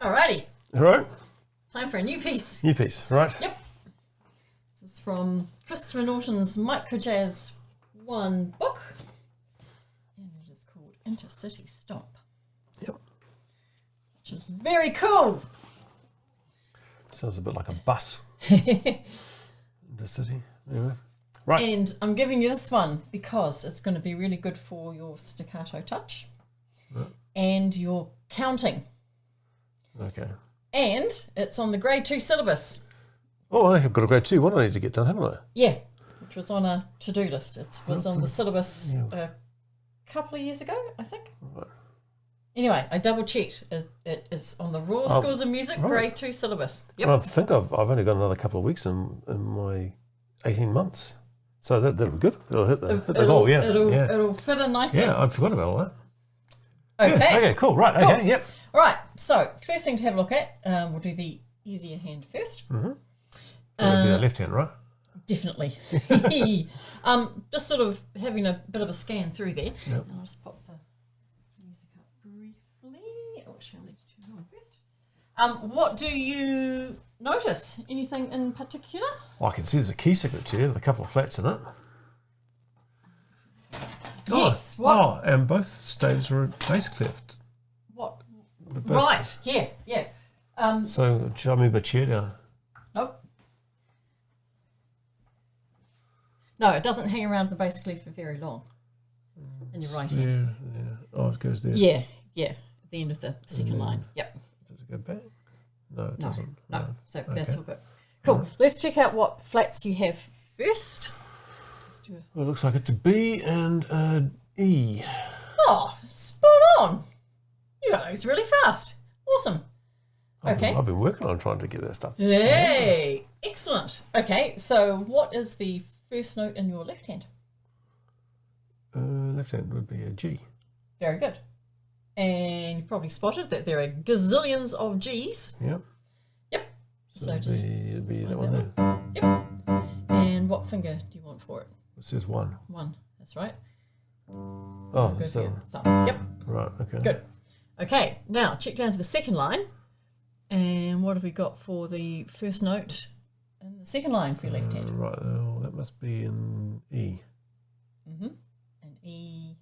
Alrighty. All right. Time for a new piece. New piece, right? Yep. This is from Christopher Norton's Microjazz 1 book. And it is called Intercity Stomp. Yep. Which is very cool. Sounds a bit like a bus. Intercity. Anyway. Right. And I'm giving you this one because it's going to be really good for your staccato touch and your counting. Okay. And it's on the grade 2 syllabus. Oh, I've got a grade 2. What do I need to get done, haven't I? Yeah, which was on a to-do list. It was on the syllabus a couple of years ago, I think. Right. Anyway, I double-checked. It is on the Raw Schools of Music grade 2 syllabus. Yep. Well, I think I've only got another couple of weeks in my 18 months. So that'll be good. It'll hit the goal, yeah. It'll fit in nicely. Yeah, I'd forgotten about all that. Okay. Yeah, okay, cool. Right, Cool. okay, yep. All right, so first thing to have a look at, we'll do the easier hand first. Mm-hmm. That'll be the left hand, right? Definitely. Just sort of having a bit of a scan through there. Yep. I'll just pop the music up briefly. Oh, actually, I'll need to turn it on first. What do you notice? Anything in particular? Well, I can see there's a key signature here with a couple of flats in it. Yes. Oh, What? oh, and both staves are bass cleft. What? Both. Right. Yeah. So should I move my chair down? Nope. No, it doesn't hang around the bass clef for very long. In your right hand. Yeah. Oh, it goes there. Yeah. At the end of the second line. Yep. Does it go back? No, it doesn't. No. Right. So that's all good. Cool. Let's check out what flats you have first. Let's do Well, it looks like it's a B and an E. Oh, spot on. You got those really fast. Awesome. Okay. I've been working on trying to get that stuff. Hey, excellent. Okay, so what is the first note in your left hand? Left hand would be a G. Very good. And you probably spotted that there are gazillions of G's. Yep. Yep. So it'd just be that find one that there. Yep. And what finger do you want for it? It says 1. 1. That's right. Oh, Go that's for that your one. thumb. Yep. Right, okay. Good. Okay, now check down to the second line. And what have we got for the first note in the second line for your left hand? Right, oh, that must be in E. Mm-hmm. And E.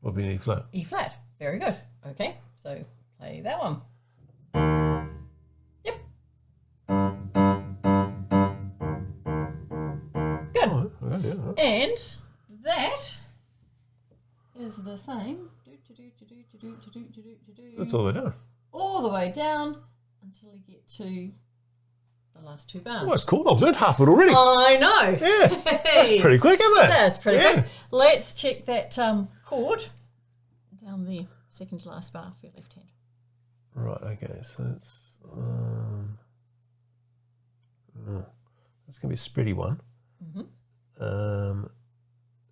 Will be an E flat. E flat. Very good. Okay, so play that one. Yep. Good. Oh, okay, yeah. And that is the same. That's all they do. All the way down until you get to the last 2 bars. Oh, that's cool. I've learned half of it already. I know. Yeah. That's pretty quick, isn't it? That's pretty Yeah. quick. Let's check that chord down there, second to last bar for your left hand. Right, okay, so it's it's going to be a spready one. Mm-hmm.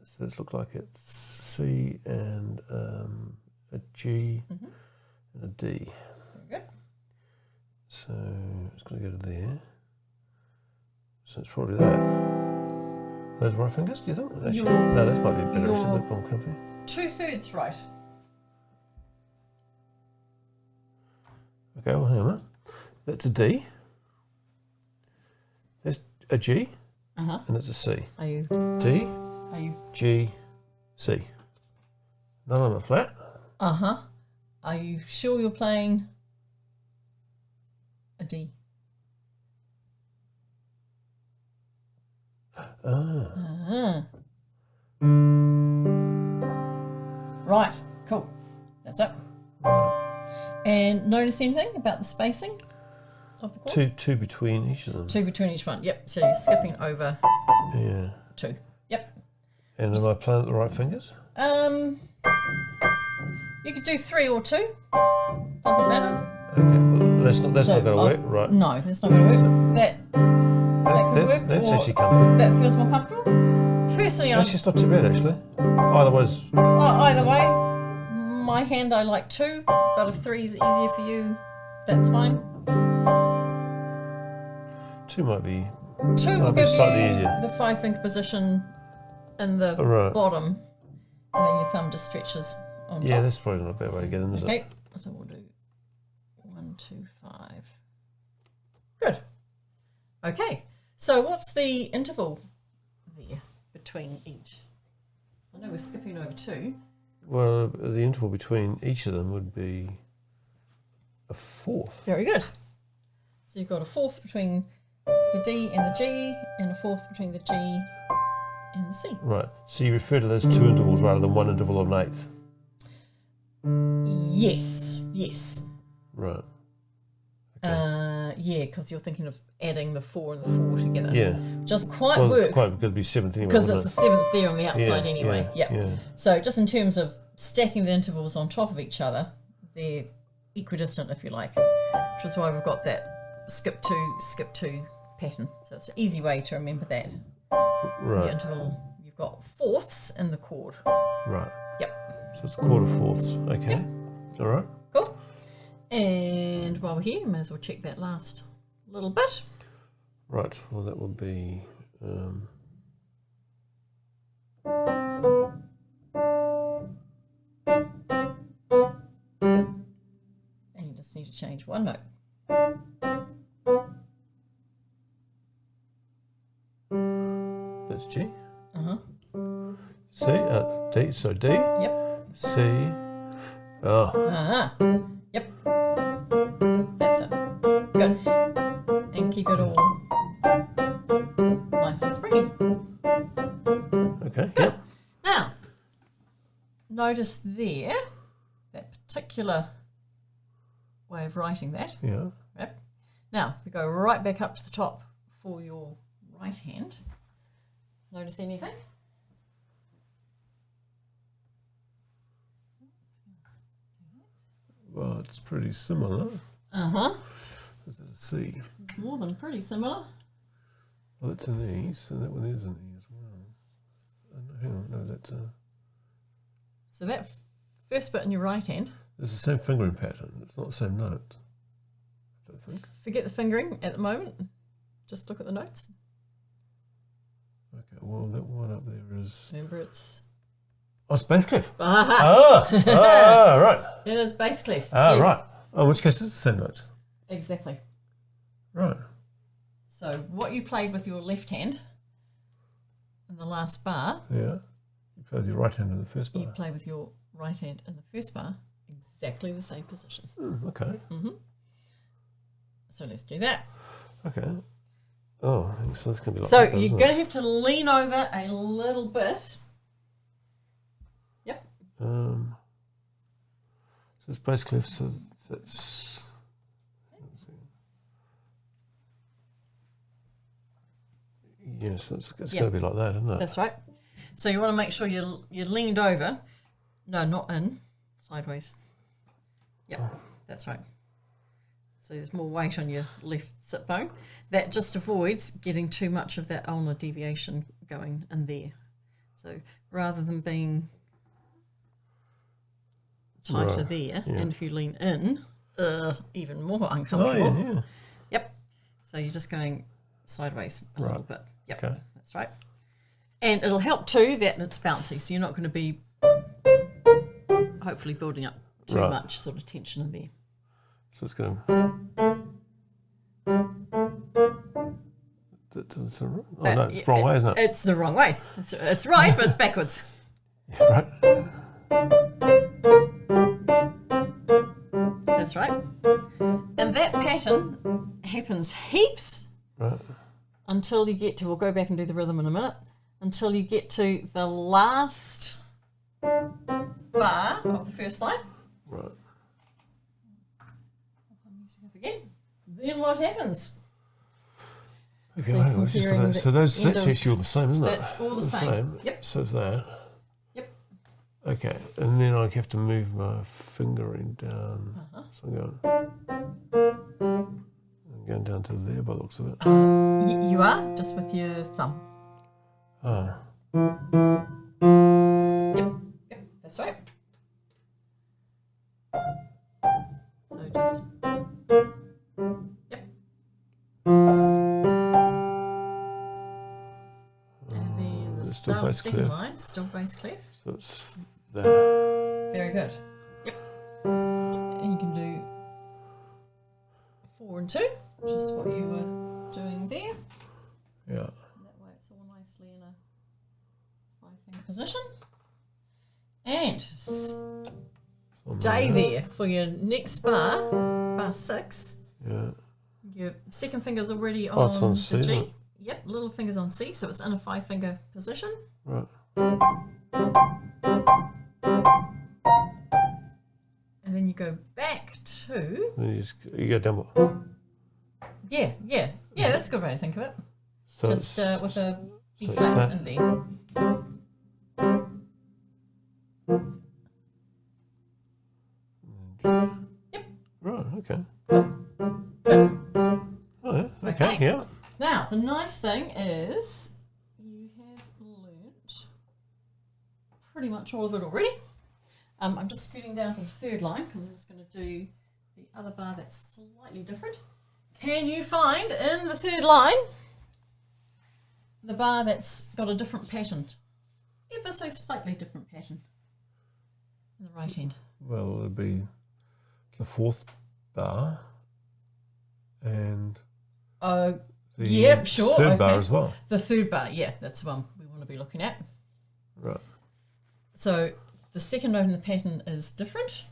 So this looks like it's C and a G and a D. Very good. So it's going to go to there. So it's probably that. Those right fingers, do you think? Actually, no, that might be better. Actually, a bit more comfy. 2/3 right. Okay, well, hang on a minute. That's a D. There's a G. Uh-huh. And it's a C. Are you? D, Are you? G, C. None of them are flat. Uh-huh. Are you sure you're playing a D? Ah. Right. Cool. That's it. And notice anything about the spacing of the chord? Two between each of them. 2 between each one. Yep. So you're skipping over Yeah. 2. Yep. And am I playing at the right fingers? You could do 3 or 2. Doesn't matter. Okay, well, that's not going to work, right? No, that's not going to work. That could work. That's or actually comfy. that feels more comfortable. Personally, That's just not too bad, actually. Otherwise, either way, my hand I like 2, but if 3 is easier for you, that's fine. 2 might be 2 will be give slightly you easier. the 5-finger position in the Right. bottom, and then your thumb just stretches on Yeah, top. that's probably not a bad way to get in, is it? Okay, so we'll do 1, 1, 2, 5. Good. Okay. So what's the interval there between each? I know we're skipping over 2. Well, the interval between each of them would be a fourth. Very good. So you've got a fourth between the D and the G, and a fourth between the G and the C. Right. So you refer to those 2 intervals rather than 1 interval of an eighth. Yes. Yes. Right. Yeah, because you're thinking of adding the 4 and the 4 together. Yeah. Doesn't quite Well, work. it's quite good to be 7th anyway. Because it's the 7th there on the outside Yeah, anyway. yeah, Yep. yeah. So just in terms of stacking the intervals on top of each other, they're equidistant, if you like, which is why we've got that skip 2 pattern. So it's an easy way to remember that. Right. The interval, you've got fourths in the chord. Right. Yep. So it's quarter fourths. Okay. Yep. All right. Cool. And while we're here, we may as well check that last little bit. Right. Well, that would be. And you just need to change one note. That's G. Uh-huh. C. D. So D. Yep. C. Oh. Uh-huh. Yep. That's it. Good. And keep it all nice and springy. Okay. Good. Yep. Now, notice there, that particular way of writing that. Yeah. Yep. Now, we go right back up to the top for your right hand. Notice anything? Well, it's pretty similar. Uh-huh. Is it a C? More than pretty similar. Well, that's an E, so that one is an E as well. Hang on, no, that's a. So that first bit in your right hand, It's the same fingering pattern. It's not the same note. I don't think. forget the fingering at the moment. Just look at the notes. Okay, well, that one up there is. Remember, it's... Oh, it's bass clef. Aha! Right. It is bass clef. Ah, yes. right. Oh, in which case it's the same note. Exactly. Right. So what you played with your left hand in the last bar, Yeah. You play with your right hand in the first bar. you play with your right hand in the first bar, exactly the same position. Okay. So let's do that. Okay. Oh, so that's going to be like So that, you're isn't going to have to lean over a little bit. Yep. So it's bass clef, so that's. Yes, it's going to be like that, isn't it? That's right. So you want to make sure you're leaned over. No, not in. Sideways. Yep, that's right. So there's more weight on your left sit bone. That just avoids getting too much of that ulnar deviation going in there. So rather than being tighter Right, there, yeah. and if you lean in, even more uncomfortable. Oh, yeah. Yep. So you're just going sideways a little bit. Yep, Okay. that's right. And it'll help too that it's bouncy, so you're not going to be hopefully building up too Right. much sort of tension in there. So it's going that doesn't sound right. Oh, no, it's the wrong way, isn't it? It's the wrong way. It's right, but it's backwards. Right. That's right. And that pattern happens heaps Right. until you get to, we'll go back and do the rhythm in a minute, until you get to the last bar of the first line. Right. Again. Then what happens? Okay, So hang from on, just hearing about, the so that's end of- actually all the same, isn't it? That's all the same. Yep. So is that. Yep. Okay, and then I have to move my fingering down. So I'm going down to there by the looks of it. You are, just with your thumb. Oh. Yep, that's right. So just, yep. And then the It's still start of the bass second clef. line, still bass clef. So it's there. Very good. Yep. And you can do 4 and 2, which is what you were doing there. Yeah. That way it's all nicely in a 5-finger position. And stay there for your next bar, bar 6. Yeah. Your second finger's already on, it's on the C, G. Yep, little finger's on C, so it's in a 5-finger position. Right. And then you go back to... Then you go down. Yeah, that's a good way to think of it. So just with a B so flat in there. Yep. Right, okay. Good. Oh, yeah, okay, yeah. Now, the nice thing is you have learnt pretty much all of it already. I'm just scooting down to the third line because I'm just going to do the other bar that's slightly different. Can you find in the third line the bar that's got a different pattern? Ever so slightly different pattern in the right hand. Well, it'd be the 4th bar and the yep, sure. 3rd bar as well. The 3rd bar, yeah, that's the one we want to be looking at. Right. So the second note in the pattern is different.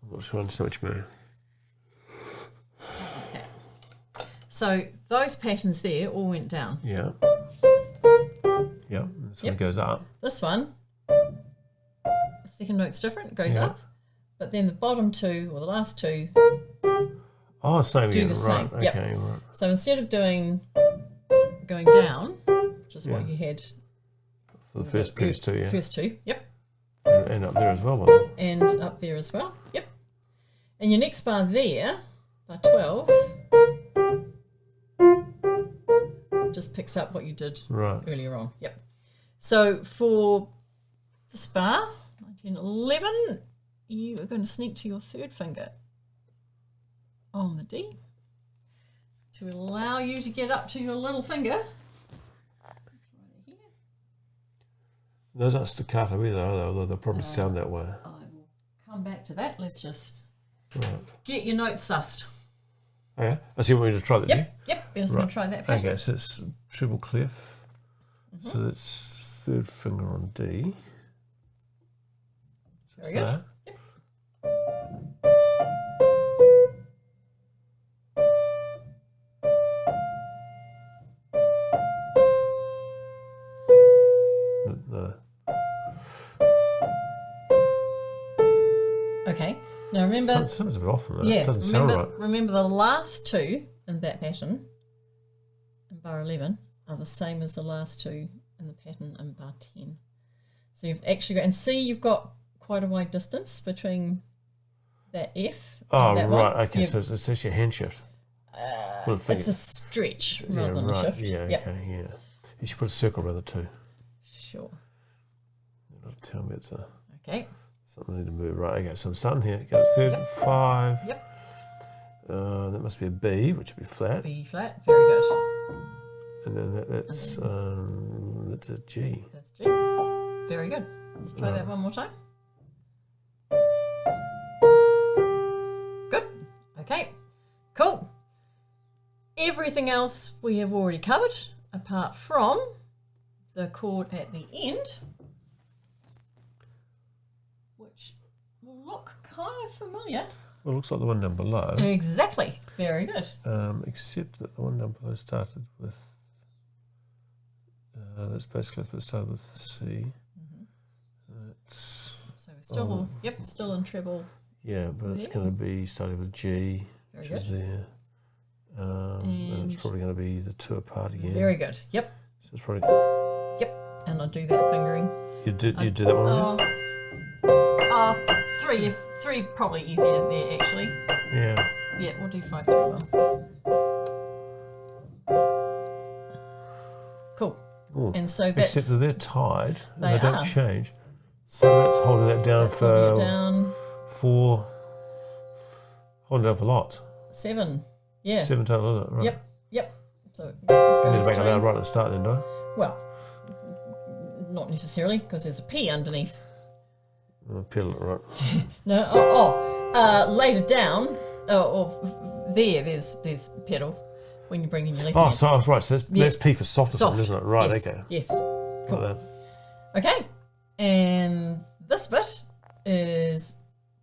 I'm not sure I understand what you mean. Okay. So those patterns there all went down. Yeah. Yeah, this one goes up. This one, the second note's different, it goes up. But then the bottom 2, or the last 2, oh, same do again. the same. Right, Yep. okay, right. So instead of going down, which is what you had For the first previous 2, yeah. First 2, yep. And up there as well, wasn't it? And up there as well, yep. And your next bar there, bar 12, just picks up what you did earlier on, yep. So for this bar, 1911, you are going to sneak to your 3rd finger on the D to allow you to get up to your little finger. Those aren't staccato either, are they? Although they'll probably sound that way. I will come back to that. Let's just Right. get your notes sussed. Okay. I see. Want me to try that, Yep, yep. We're just going to try that pattern. Okay, so it's treble clef. So that's 3rd finger on D. Very good. That. Yep. No. Okay. Now remember... Something's a bit off from that. Yeah, It doesn't sound right. remember the last 2 in that pattern, in bar 11, are the same as the last 2 in the pattern in bar 10. So you've actually got... And see, you've got quite a wide distance between that F and that one. Okay, so it's actually a hand shift. It's a stretch rather than a shift. Yeah, okay, yeah. You should put a circle around the 2. Sure. That'll tell me it's a... Okay. Something I need to move. Right, okay, so I'm starting here. Go to 3rd, 5. Yep. That must be a B, which would be flat. B flat, very good. And then that's a G. That's G. Very good. Let's try that one more time. Good. Okay. Cool. Everything else we have already covered, apart from the chord at the end, which will look kind of familiar. Well, it looks like the one down below. Exactly. Very good. Except that the one down below started with... that's basically it started with C. That's... So we're still, still in treble. Yeah, but it's going to be starting with G, Very which is good. there. And it's probably going to be the 2 apart again. Very good. Yep. So it's probably... Yep. And I'll do that fingering. You do that one? Three probably easier there actually. Yeah. Yeah, we'll do 5, 3, 1. Cool. Ooh. And so that's... Except that they're tied. And They don't are. change. So that's holding that down That's holding it for down. 4... Holding it down for lots. 7. Yeah. 7 total, isn't it? Right. Yep. So it You need goes to make it through. loud right at the start then, do I? Well, not necessarily, because there's a P underneath. Pedal it right. No, later down, or there's pedal when you bring in your left Oh, hand. so I was right. So that's P for soft or something, isn't it? Right, yes. okay. Yes. Cool. Cool. Okay, and this bit is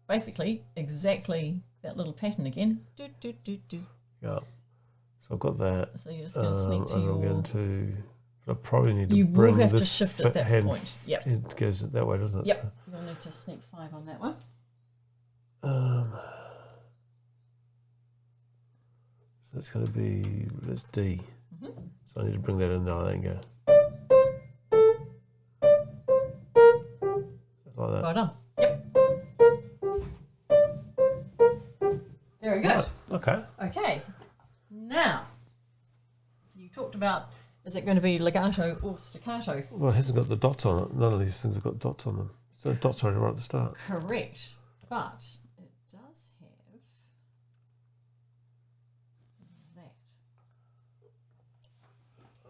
basically exactly that little pattern again. Do, do, do, do. Yeah. So I've got that. So you're just going to sneak to your... I'm going to... I probably need to you bring will have this to shift at that hand. point. Yep. It goes that way, doesn't it? Yep. So you'll need to sneak 5 on that one. So it's going to be... That's D. So I need to bring that in now and go... Like that. Well done. Yep. Very good. Right. Okay. Okay. Now, you talked about, is it going to be legato or staccato? Well, it hasn't got the dots on it. None of these things have got dots on them. So the dots are right at the start. Correct. But it does have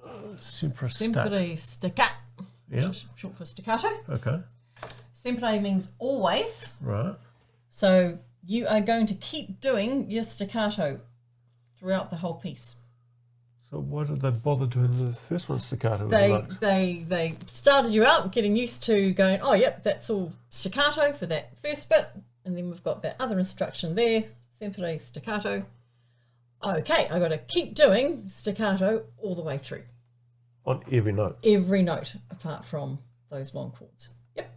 that. Sempre staccato. Yeah. Short for staccato. Okay. Sempre means always. Right. So you are going to keep doing your staccato throughout the whole piece. So why did they bother doing the first one staccato? They started you out getting used to going, oh yep, that's all staccato for that first bit, and then we've got that other instruction there, sempre staccato. Okay, I got to keep doing staccato all the way through. On every note. Every note apart from those long chords. Yep.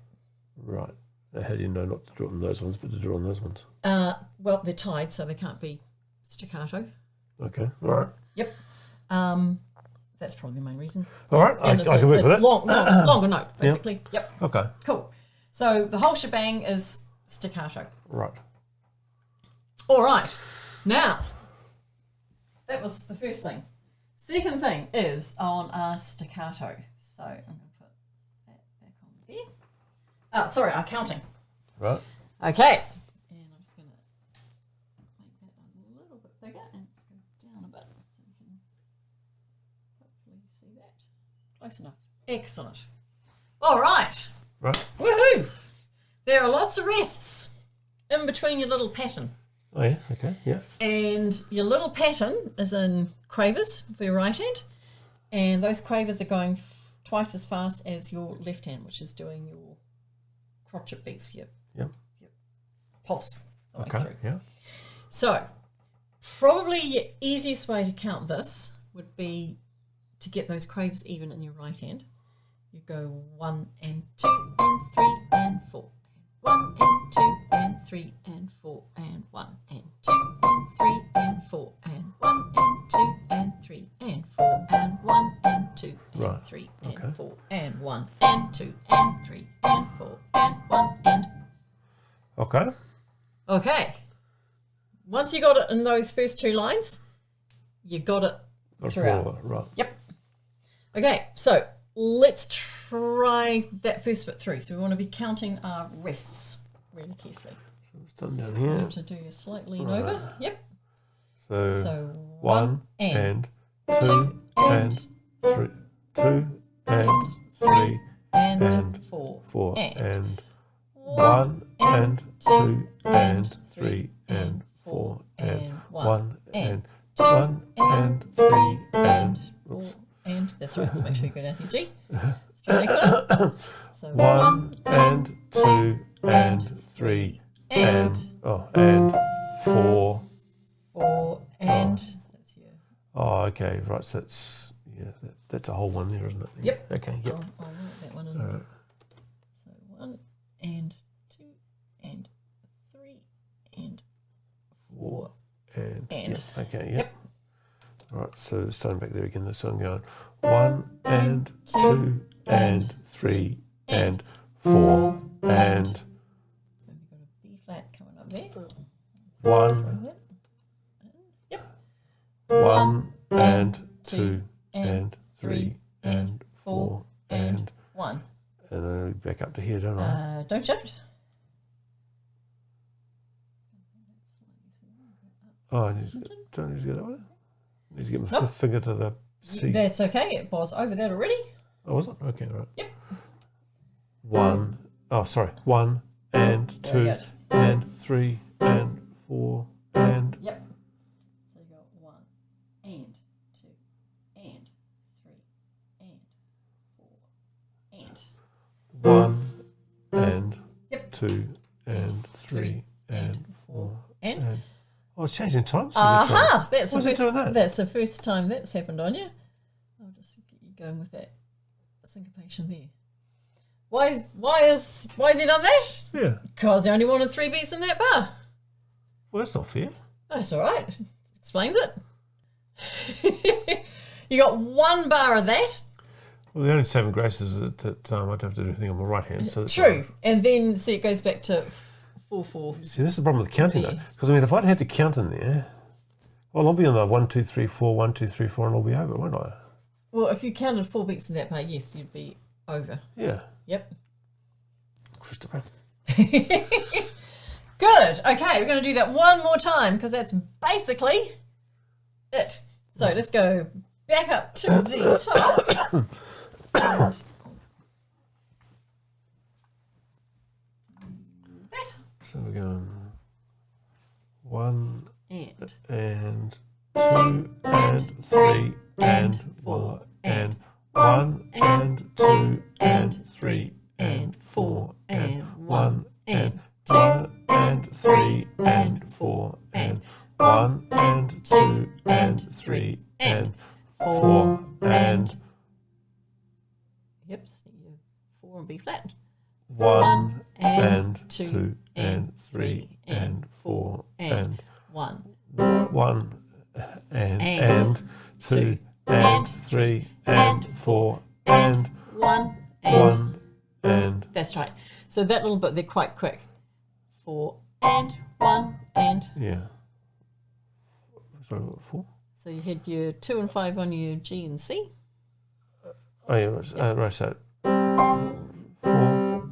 Right. Now, how do you know not to do it on those ones, but to do it on those ones? Well, they're tied, so they can't be staccato. Okay. All right. Yep. That's probably the main reason. All right. I can work with it. Longer note, basically. Yep. Okay. Cool. So the whole shebang is staccato. Right. All right. Now, that was the first thing. Second thing is on our staccato. So I'm going to put that back on there. Sorry, our counting. Right. Okay. And I'm just going to make that a little bit bigger and let's go down a bit so you can hopefully see that. Close enough. Excellent. All right. Right. Woohoo! There are lots of rests in between your little pattern. Oh yeah, okay, yeah. And your little pattern is in quavers for your right hand, and those quavers are going twice as fast as your left hand, which is doing your crotchet beats, your pulse. Okay, through. yeah. So, probably your easiest way to count this would be to get those quavers even in your right hand. You go 1 and 2 and 3 and 4. 1 and 2 and 3 and 4 and 1 and 2 and 3 and 4 and 1 and 2 and 3 and 4 and 1 and 2 and 3 and 4 and 1 and 2 and 3 and 4 and 1 and... Okay. Okay. Once you got it in those first two lines, you got it throughout. Right. Yep. Okay, so let's try that first bit through. So we want to be counting our rests really carefully. So it's done down here. To do a slight lean over. Yep. So 1 and 2 and 3, 2 and 3 and 4 and 1 and 2 and 3 and 4 and 1 and 1 and 3 and 4. And that's right, let's make sure you go down to your G. Let's try the next one. So 1 and 2 and 3 and 4. 4 and that's your... Oh, okay, right, so that's a whole one there, isn't it? Yep. Okay, yep. I'll write that one in. All right. So 1 and 2 and 3 and 4 and and. Yep. Okay, yep. Yep. Right, so starting back there again, so I'm going 1 and 2 and 3 and 4 and. Then we've got a B flat coming up there. 1. Yep. 1 and 2 and 3 and 4 and 1. And then back up to here, don't I? Don't shift. Oh, don't need to go that way? Need to get my fifth finger to the C. That's okay, it was over that already. Oh, was it? Okay, right. Yep. 1. Oh, sorry. 1 and 2 and 3 and 4 and and. Oh, it's changing time. Aha! That's Why is it doing that? That's the first time that's happened on you. I'll just get you going with that syncopation there. Why has he done that? Yeah. Because he only wanted 3 beats in that bar. Well, that's not fair. That's all right. Explains it. You got 1 bar of that. Well, the only saving grace is that I don't have to do anything on my right hand. So that's True. right. And then, see, it goes back to 4/4. See, this is the problem with counting, though. Yeah. Because, I mean, if I'd had to count in there, well, I'll be on the 1, 2, 3, 4, 1, 2, 3, 4, and I'll be over, won't I? Well, if you counted 4 beats in that bar, yes, you'd be over. Yeah. Yep. Christopher. Good. Okay, we're going to do that one more time because that's basically it. So let's go back up to the top. And that. So we're going 1 And and 2 and 3 and 4 and 1 and 2 and 3 and 4 and 1 and 2 and 3 and 4 and 1 and 2 and 3 and 4 and yep, so you 4 and B flat. 1 and 2 and 3 and 4 and 1 1 and 2 and 3 and 4 and 1 1 and that's right. So that little bit, they're quite quick. 4 and 1 and. yeah. Sorry, what, 4? So you had your 2 and 5 on your G and C. Oh yeah, right. So 4.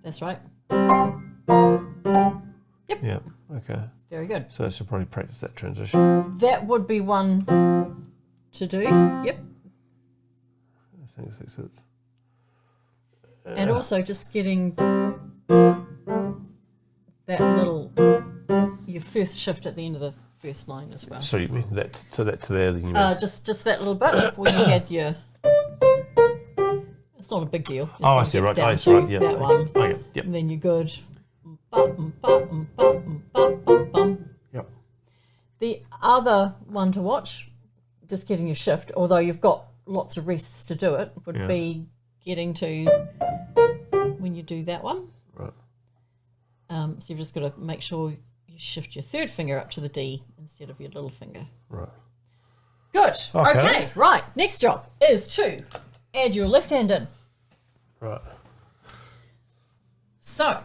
That's right. Yeah. Okay. Very good. So I should probably practice that transition. That would be one to do. Yep. I think it's And also just getting that little, your first shift at the end of the first line as well. so you mean that to there? Then you mean? Just that little bit when you had your. It's not a big deal. Just Oh, I when see. you Right. get down I see. Right. to Yeah. that one. Okay. Yep. And then you're good. Yep. The other one to watch, just getting your shift, although you've got lots of rests to do it, would be getting to when you do that one. Right. So you've just got to make sure you shift your third finger up to the D instead of your little finger. Right. Good. Okay. Okay. Right. Next job is to add your left hand in. Right. So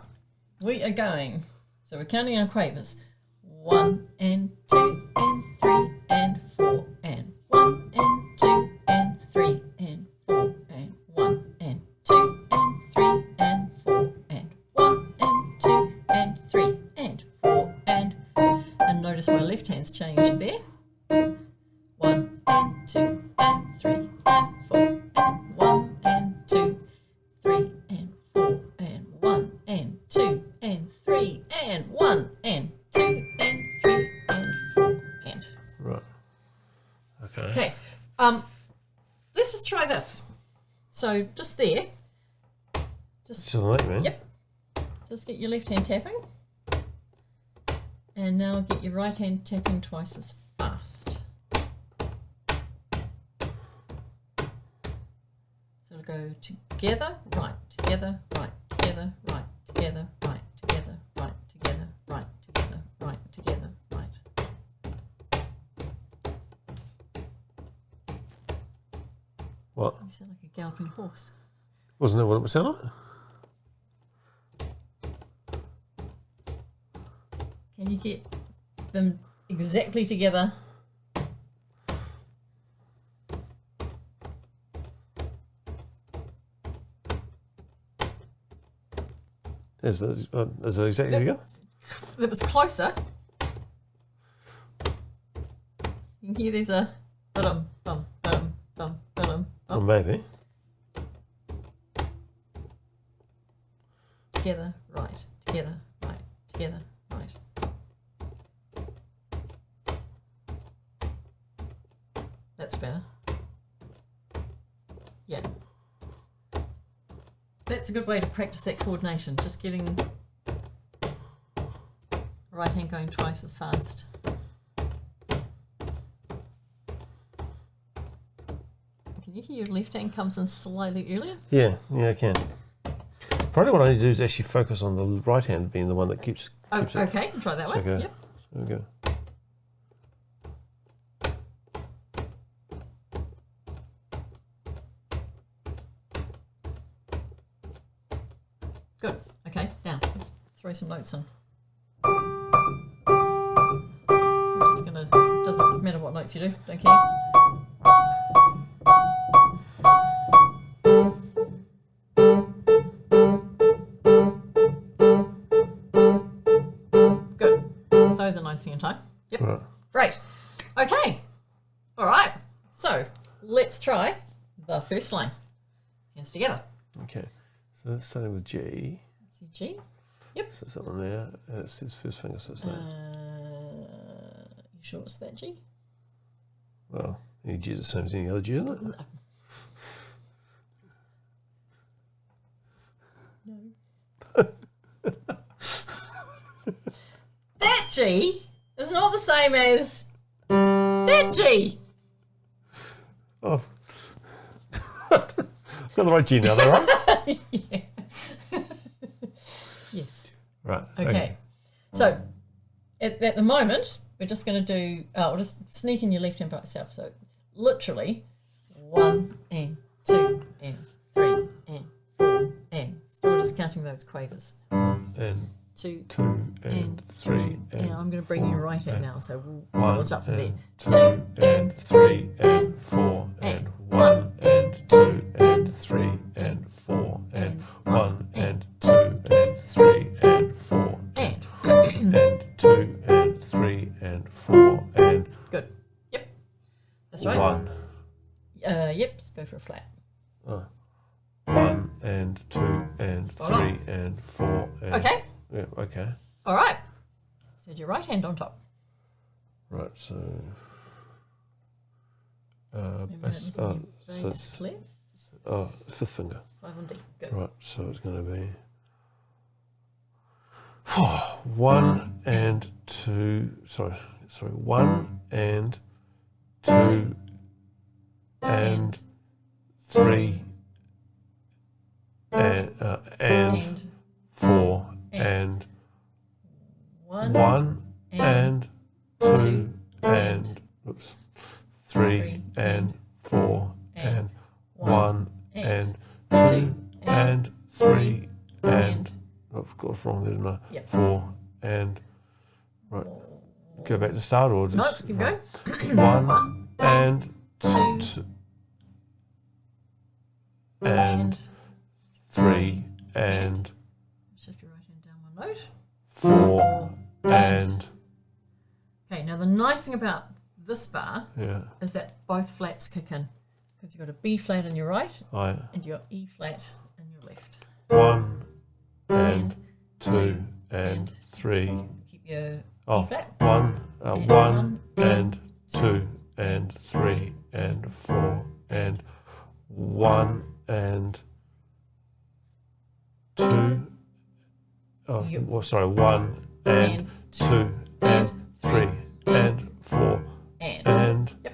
we are going. So we're counting our quavers. 1 and 2 and 3 and 4 and 1 and 2 and 3 and 4 and 1 and 2 and 3 and 4 and 1 and 2 and 3 and 4 and notice my left hand's changed there. 1 and 2 and 3 and 4 and 1 and 2 3 and 4 and 1 and 2 and 3 and 1 and 2 and 3 and 4 and. Right. Okay. Okay. Let's just try this. So just there. Just To the left, man. yep. Just get your left hand tapping. And now get your right hand tapping twice as fast. So it'll go together, right, together, right, together, right, together, right, together, right, together, right, together, right, together, right. What? You sound like a galloping horse. Wasn't that what it would sound like? Can you get them exactly together? Is it exactly together? That was closer. You can hear there's a bum bum bum bum bum Or maybe. together, right, together, right, together, right. That's better. Yeah. That's a good way to practice that coordination, just getting right hand going twice as fast. Can you hear your left hand comes in slightly earlier? Yeah, I can. Probably what I need to do is actually focus on the right hand being the one that keeps it. Okay, try that way. Okay. Yep. There we go. Good. Okay, now let's throw some notes in. We're just gonna, doesn't matter what notes you do, don't care. Good. Those are nicely in time. Yep. Right. Great. Okay. All right. So let's try the first line. Hands together. Okay. So that's starting with G. See G. Yep. So something there, and it says first finger, so it's that. You sure it's that G? Well, any G is the same as any other G, isn't it? No. That G is not the same as that G. Oh. I've got the right G now, though, right? Yeah. Yes. Right. Okay. So at the moment, we're just going to do, we'll just sneak in your left hand by itself. So literally 1 and 2 and 3 and 4 and still just counting those quavers. And 2 and 3 and I'm going to bring you right at now. So we'll start from there. 2 and 3 and 4 and 1 and 2 and 3 and 4 and 1 and 2 and 3 and 4 and 2 and 3 and 4 and good. Yep. That's right. 1. Yep, just go for a flat. 1 and 2 and Spot 3 on. and 4 and Okay. yeah, okay. All right. So your right hand on top. Right, so Remember that was on your bass clef. fifth finger. 5 on D. Good. Right, so it's going to be 1 and 2. Sorry, 1 and 2 and 3 and 4 and 1 and 2 and 3 and 4 and 1 and 2 and 3 and of course wrong there, didn't I? Yep. 4 and right. Go back to start or just Nope, keep going. 1 and 2 and 3 and Shift your right hand down one note. 4 and Okay, now the nice thing about this bar yeah, is that both flats kick in. Because you've got a B flat on your right and your E flat on your left. 1 and 2 and 3. Keep your E Oh, flat. 1 and 2 and 3 and 4 and 1 and 2. Oh, Yep. well, sorry, 1 and 2 and 3 and 4 and Yep.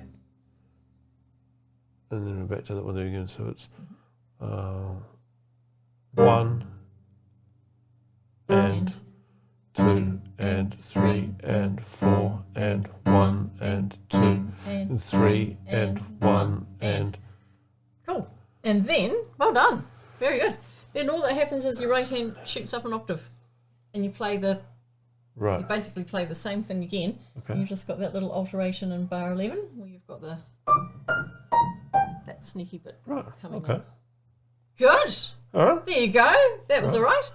and then we're back to that one there again. So it's 1 and 2 and 3 and 4 and 1 and 2 and 3 and 1 and Cool. And then, well done. Very good. Then all that happens is your right hand shoots up an octave and you play you right. basically play the same thing again. Okay. You've just got that little alteration in bar 11 where you've got that sneaky bit Right. coming Okay. in. Good. All right. There you go. That was all right.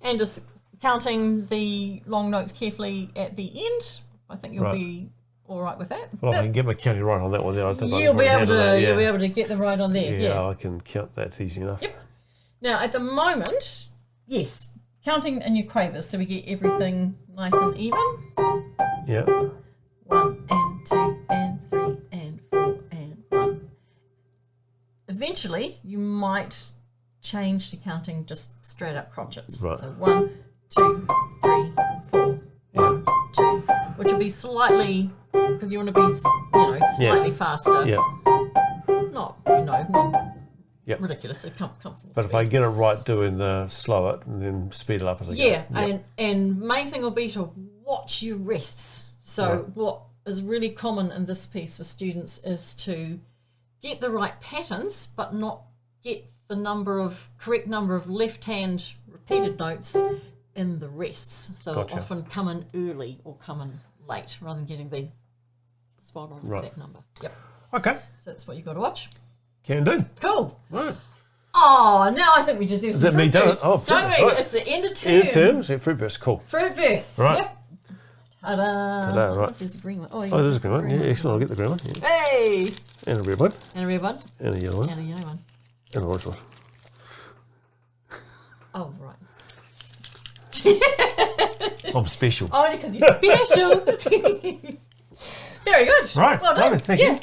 And just counting the long notes carefully at the end, I think you'll be all right with that. Well, I can get my counting right on that one there. I think You'll be able handle that, to. You'll be able to get them right on there. Yeah, Yeah. I can count. That's easy enough. Yep. Now at the moment, yes, counting in your quavers, so we get everything nice and even. Yeah. 1 and 2 and 3 and 4 and 1. Eventually, you might change to counting just straight up crotchets. Right. So 1, 2, 3, 4, 1, to be slightly, because you want to be, slightly faster. Yeah. Not, not Yep. ridiculously comfortable. But if I get it right doing the slow it and then speed it up as I go. Yeah, and main thing will be to watch your wrists. So what is really common in this piece for students is to get the right patterns, but not get the correct number of left hand repeated notes in the rests. So they'll often come in early or come in late rather than getting the spot on exact number. Yep. Okay. So that's what you've got to watch. Can do. Cool. Right. Oh, now I think we just do some fruit bursts, don't we? Right. It's the end of term. End of term, so fruit burst, cool. Fruit bursts. Right. Yep. Ta-da. Ta-da, right. There's a green one. There's a green one. Yeah, excellent. I'll get the green one. Yeah. Hey. And a red one. And a red one. And a yellow one. And a yellow one. And a orange one. Oh, right. I'm special. Only because you're special. Very good. Right. Well done. Thank you.